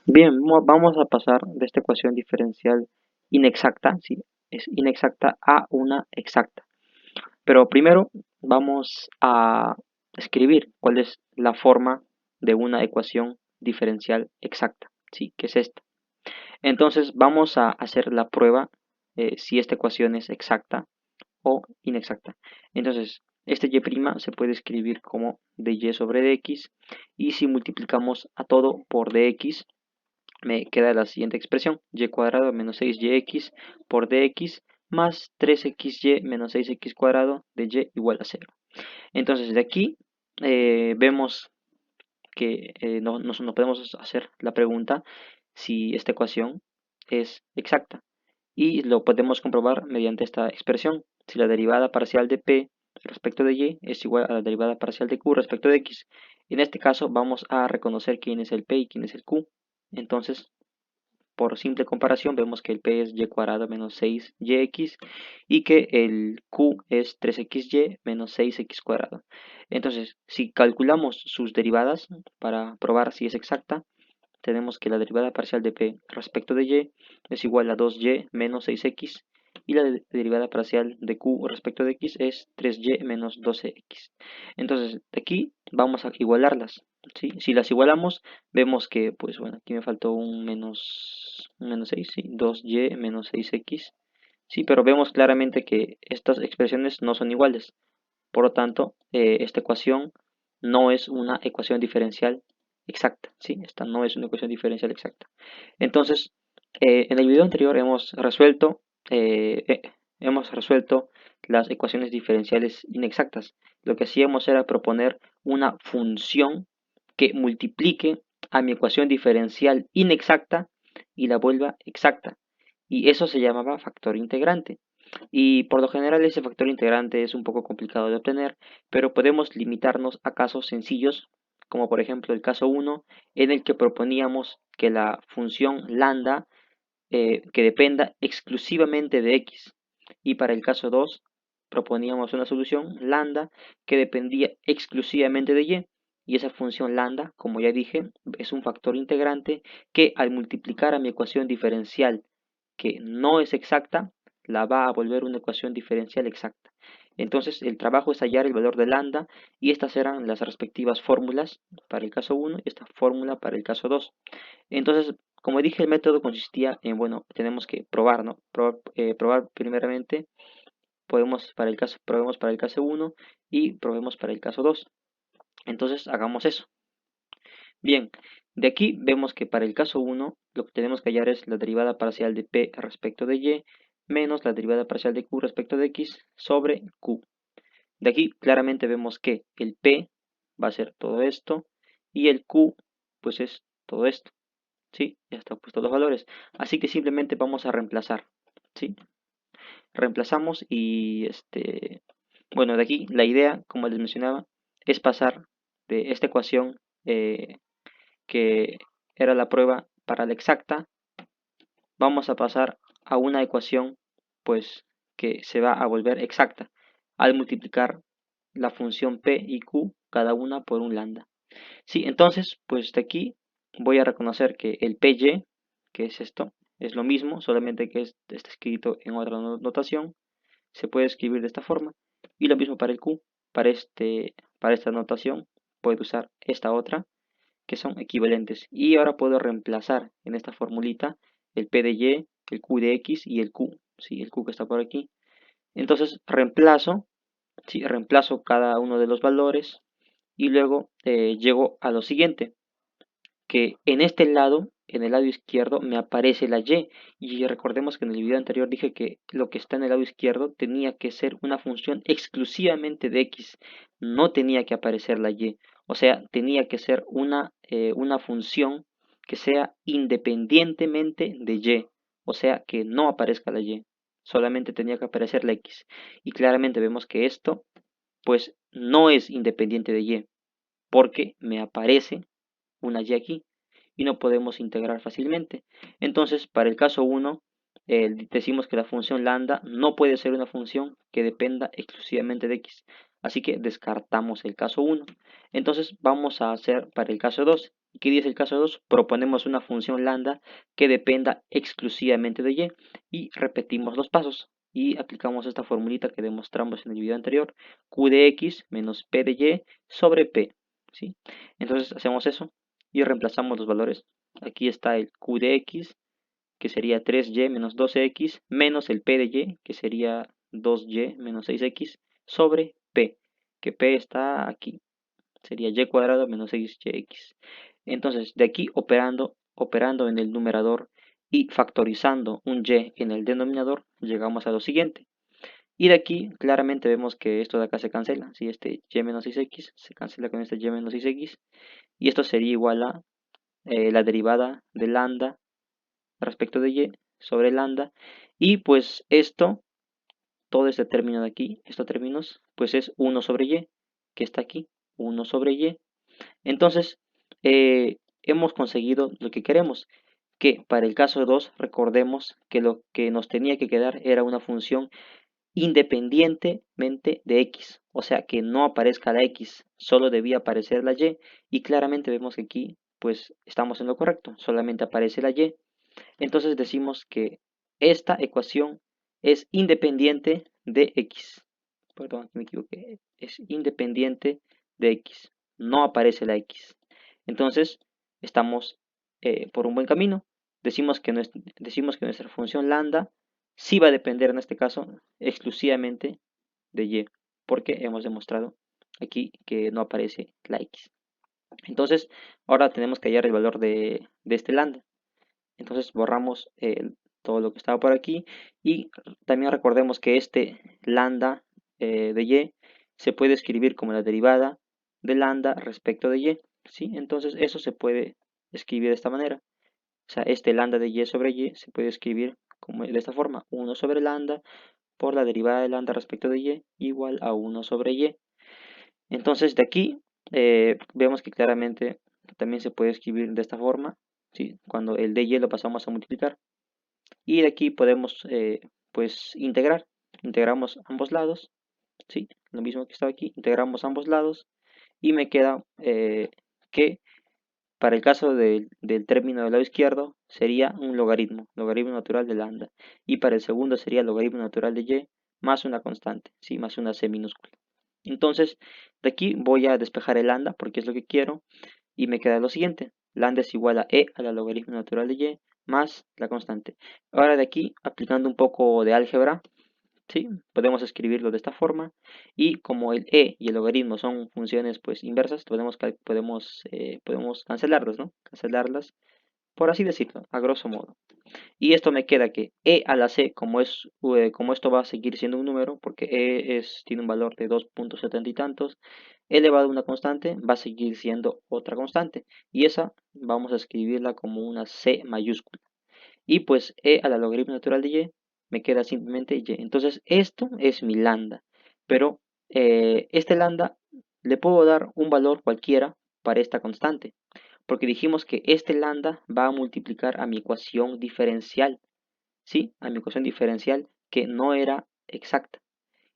Bien, vamos a pasar de esta ecuación diferencial inexacta, sí, es inexacta a una exacta. Pero primero vamos a escribir cuál es la forma de una ecuación diferencial exacta, sí, que es esta. Entonces vamos a hacer la prueba si esta ecuación es exacta o inexacta. Entonces, este y' se puede escribir como dy sobre dx y si multiplicamos a todo por dx, me queda la siguiente expresión, y cuadrado menos 6yx por dx más 3xy menos 6x cuadrado de y igual a 0. Entonces de aquí vemos que no podemos hacer la pregunta si esta ecuación es exacta. Y lo podemos comprobar mediante esta expresión. Si la derivada parcial de p respecto de y es igual a la derivada parcial de q respecto de x. En este caso vamos a reconocer quién es el p y quién es el q. Entonces por simple comparación vemos que el p es y cuadrado menos 6yx y que el q es 3xy menos 6x cuadrado. Entonces, si calculamos sus derivadas para probar si es exacta, tenemos que la derivada parcial de p respecto de y es igual a 2y menos 6x y la derivada parcial de q respecto de x es 3y menos 12x. Entonces, de aquí vamos a igualarlas, ¿sí? Si las igualamos, vemos que, pues bueno, aquí me faltó un menos 6, ¿sí? 2y menos 6x, ¿sí? Pero vemos claramente que estas expresiones no son iguales. Por lo tanto, esta ecuación no es una ecuación diferencial exacta, ¿sí? Esta no es una ecuación diferencial exacta. Entonces, en el video anterior eh, eh, hemos resuelto las ecuaciones diferenciales inexactas. Lo que hacíamos era proponer una función que multiplique a mi ecuación diferencial inexacta y la vuelva exacta. Y eso se llamaba factor integrante. Y por lo general ese factor integrante es un poco complicado de obtener, pero podemos limitarnos a casos sencillos, como por ejemplo el caso 1, en el que proponíamos que la función lambda que dependa exclusivamente de x. Y para el caso 2, proponíamos una solución lambda que dependía exclusivamente de y. Y esa función lambda, como ya dije, es un factor integrante que al multiplicar a mi ecuación diferencial que no es exacta, la va a volver una ecuación diferencial exacta. Entonces el trabajo es hallar el valor de lambda y estas eran las respectivas fórmulas para el caso 1 y esta fórmula para el caso 2. Entonces, como dije, el método consistía en, bueno, tenemos que probar, ¿no? Probar primeramente, probemos para el caso 1 y probemos para el caso 2. Entonces, hagamos eso. Bien, de aquí vemos que para el caso 1 lo que tenemos que hallar es la derivada parcial de p respecto de y menos la derivada parcial de q respecto de x sobre q. De aquí claramente vemos que el p va a ser todo esto y el q pues es todo esto. ¿Sí? Ya está puesto los valores. Así que simplemente vamos a reemplazar. ¿Sí? Reemplazamos y bueno, de aquí la idea, como les mencionaba, es pasar de esta ecuación que era la prueba para la exacta, vamos a pasar a una ecuación pues que se va a volver exacta al multiplicar la función p y q cada una por un lambda. Sí, entonces pues de aquí voy a reconocer que el py, que es esto, es lo mismo, solamente que está escrito en otra notación, se puede escribir de esta forma. Y lo mismo para el q, para esta notación puedo usar esta otra, que son equivalentes. Y ahora puedo reemplazar en esta formulita el p de y, el q de x y el q, ¿sí? El q que está por aquí. Entonces reemplazo, ¿sí? Reemplazo cada uno de los valores y luego llego a lo siguiente, que en este lado, en el lado izquierdo, me aparece la y recordemos que en el video anterior dije que lo que está en el lado izquierdo tenía que ser una función exclusivamente de x, no tenía que aparecer la y, o sea, tenía que ser una función que sea independientemente de y, o sea, que no aparezca la y, solamente tenía que aparecer la x, y claramente vemos que esto, pues, no es independiente de y, porque me aparece una y aquí y no podemos integrar fácilmente. Entonces, para el caso 1, decimos que la función lambda no puede ser una función que dependa exclusivamente de x. Así que descartamos el caso 1. Entonces, vamos a hacer para el caso 2. ¿Qué dice el caso 2? Proponemos una función lambda que dependa exclusivamente de y repetimos los pasos y aplicamos esta formulita que demostramos en el video anterior, q de x menos p de y sobre p, ¿sí? Entonces hacemos eso y reemplazamos los valores. Aquí está el q de x, que sería 3y menos 12x, menos el p de y, que sería 2y menos 6x, sobre p, que p está aquí, sería y cuadrado menos 6yx. Entonces, de aquí operando en el numerador y factorizando un y en el denominador, llegamos a lo siguiente. Y de aquí claramente vemos que esto de acá se cancela. Si este y menos 6x se cancela con este y menos 6x. Y esto sería igual a la derivada de lambda respecto de y sobre lambda. Y pues esto, todo este término de aquí, estos términos, pues es 1 sobre y, que está aquí, 1 sobre y. Entonces, hemos conseguido lo que queremos, que para el caso 2 recordemos que lo que nos tenía que quedar era una función independientemente de x, o sea, que no aparezca la x, solo debía aparecer la y claramente vemos que aquí pues estamos en lo correcto, solamente aparece la y. Entonces decimos que esta ecuación es independiente de x. Perdón, me equivoqué. Es independiente de x. No aparece la x. Entonces, estamos por un buen camino. Decimos que nuestra función lambda sí va a depender en este caso exclusivamente de y, porque hemos demostrado aquí que no aparece la x. Entonces, ahora tenemos que hallar el valor de este lambda. Entonces borramos todo lo que estaba por aquí y también recordemos que este lambda de y se puede escribir como la derivada de lambda respecto de y, ¿sí? Entonces eso se puede escribir de esta manera. O sea, este lambda de y sobre y se puede escribir como de esta forma, 1 sobre lambda por la derivada de lambda respecto de y igual a 1 sobre y. Entonces de aquí vemos que claramente también se puede escribir de esta forma, ¿sí? Cuando el de y lo pasamos a multiplicar. Y de aquí podemos pues integramos ambos lados, ¿sí? Lo mismo que estaba aquí, integramos ambos lados y me queda que para el caso del término del lado izquierdo sería un logaritmo natural de lambda. Y para el segundo sería logaritmo natural de y más una constante, ¿sí? Más una c minúscula. Entonces, de aquí voy a despejar el lambda porque es lo que quiero y me queda lo siguiente. Lambda es igual a e a la logaritmo natural de y más la constante. Ahora de aquí, aplicando un poco de álgebra, ¿sí? Podemos escribirlo de esta forma y como el e y el logaritmo son funciones pues inversas, podemos cancelarlas, ¿no? Cancelarlas, por así decirlo, a grosso modo. Y esto me queda que e a la c, como esto va a seguir siendo un número, porque tiene un valor de 2,70 y tantos, elevado a una constante, va a seguir siendo otra constante. Y esa vamos a escribirla como una c mayúscula. Y pues e a la logaritmo natural de y me queda simplemente y. Entonces esto es mi lambda. Pero este lambda le puedo dar un valor cualquiera para esta constante. Porque dijimos que este lambda va a multiplicar a mi ecuación diferencial. ¿Sí? A mi ecuación diferencial que no era exacta.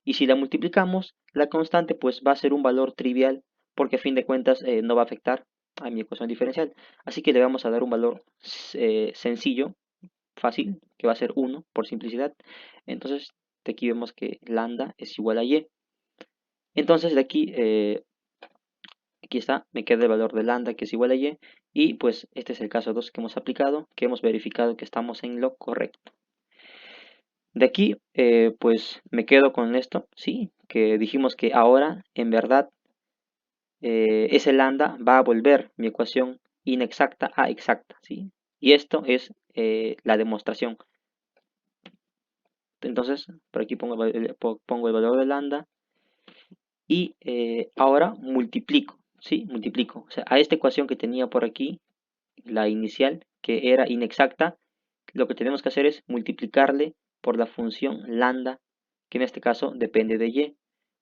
Y si la multiplicamos, la constante pues va a ser un valor trivial porque a fin de cuentas no va a afectar a mi ecuación diferencial. Así que le vamos a dar un valor sencillo, fácil, que va a ser 1 por simplicidad. Entonces, de aquí vemos que lambda es igual a y. Entonces, de aquí está, me queda el valor de lambda que es igual a y. Y pues este es el caso 2 que hemos aplicado, que hemos verificado que estamos en lo correcto. De aquí, pues me quedo con esto, ¿sí? Que dijimos que ahora, en verdad, ese lambda va a volver mi ecuación inexacta a exacta, ¿sí? Y esto es la demostración. Entonces, por aquí pongo el valor de lambda y ahora multiplico, ¿sí? Multiplico. O sea, a esta ecuación que tenía por aquí, la inicial, que era inexacta, lo que tenemos que hacer es multiplicarle por la función lambda, que en este caso depende de y.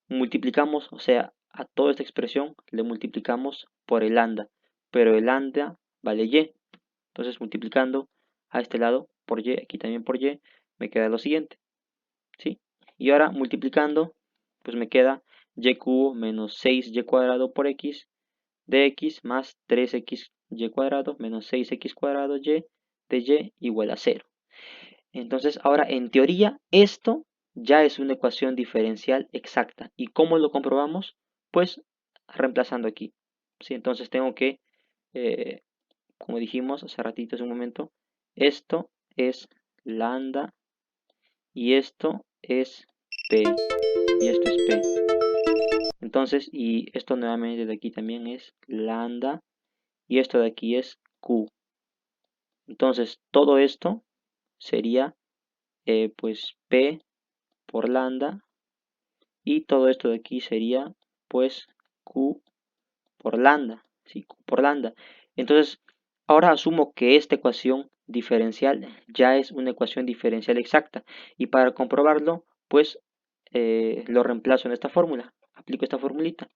Multiplicamos, o sea, a toda esta expresión le multiplicamos por el lambda, pero el lambda vale y. Entonces, multiplicando a este lado por y, aquí también por y, me queda lo siguiente. ¿Sí? Y ahora multiplicando, pues me queda y cubo menos 6y cuadrado por x de x más 3x y cuadrado menos 6x cuadrado y de y igual a 0. Entonces, ahora en teoría, esto ya es una ecuación diferencial exacta. ¿Y cómo lo comprobamos? Pues reemplazando aquí. ¿Sí? Entonces tengo que, eh, como dijimos hace ratito, hace un momento, esto es lambda y esto es P y esto es P. Entonces, y esto nuevamente de aquí también es lambda y esto de aquí es Q. Entonces, todo esto sería pues P por lambda y todo esto de aquí sería pues Q por lambda, ¿sí? Q por lambda. Entonces, ahora asumo que esta ecuación diferencial ya es una ecuación diferencial exacta y para comprobarlo, pues lo reemplazo en esta fórmula, aplico esta formulita,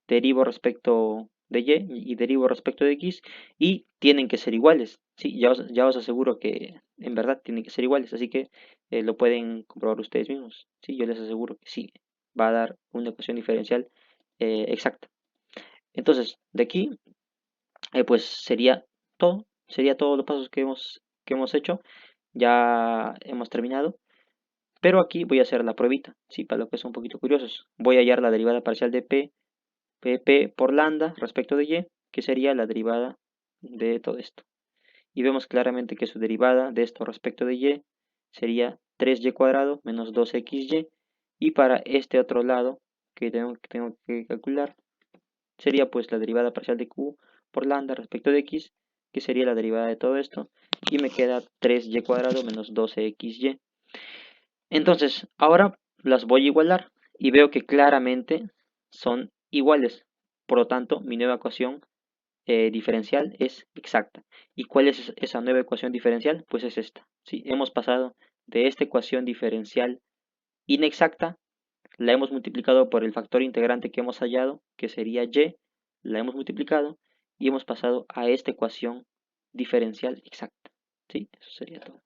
derivo respecto de y derivo respecto de x y tienen que ser iguales. Sí, ya os aseguro que en verdad tienen que ser iguales, así que lo pueden comprobar ustedes mismos. Sí, yo les aseguro que sí, va a dar una ecuación diferencial exacta. Entonces, de aquí, pues sería todos los pasos que hemos hecho. Ya hemos terminado. Pero aquí voy a hacer la pruebita, sí, para los que son un poquito curiosos. Voy a hallar la derivada parcial de P por lambda respecto de y, que sería la derivada de todo esto. Y vemos claramente que su derivada de esto respecto de y sería 3y cuadrado menos 2xy. Y para este otro lado que tengo que calcular, sería pues la derivada parcial de q por lambda respecto de x, que sería la derivada de todo esto. Y me queda 3y cuadrado menos 12xy. Entonces, ahora las voy a igualar y veo que claramente son iguales. Por lo tanto, mi nueva ecuación diferencial es exacta. ¿Y cuál es esa nueva ecuación diferencial? Pues es esta. ¿Sí? Hemos pasado de esta ecuación diferencial inexacta, la hemos multiplicado por el factor integrante que hemos hallado, que sería y, la hemos multiplicado y hemos pasado a esta ecuación diferencial exacta. ¿Sí? Eso sería todo.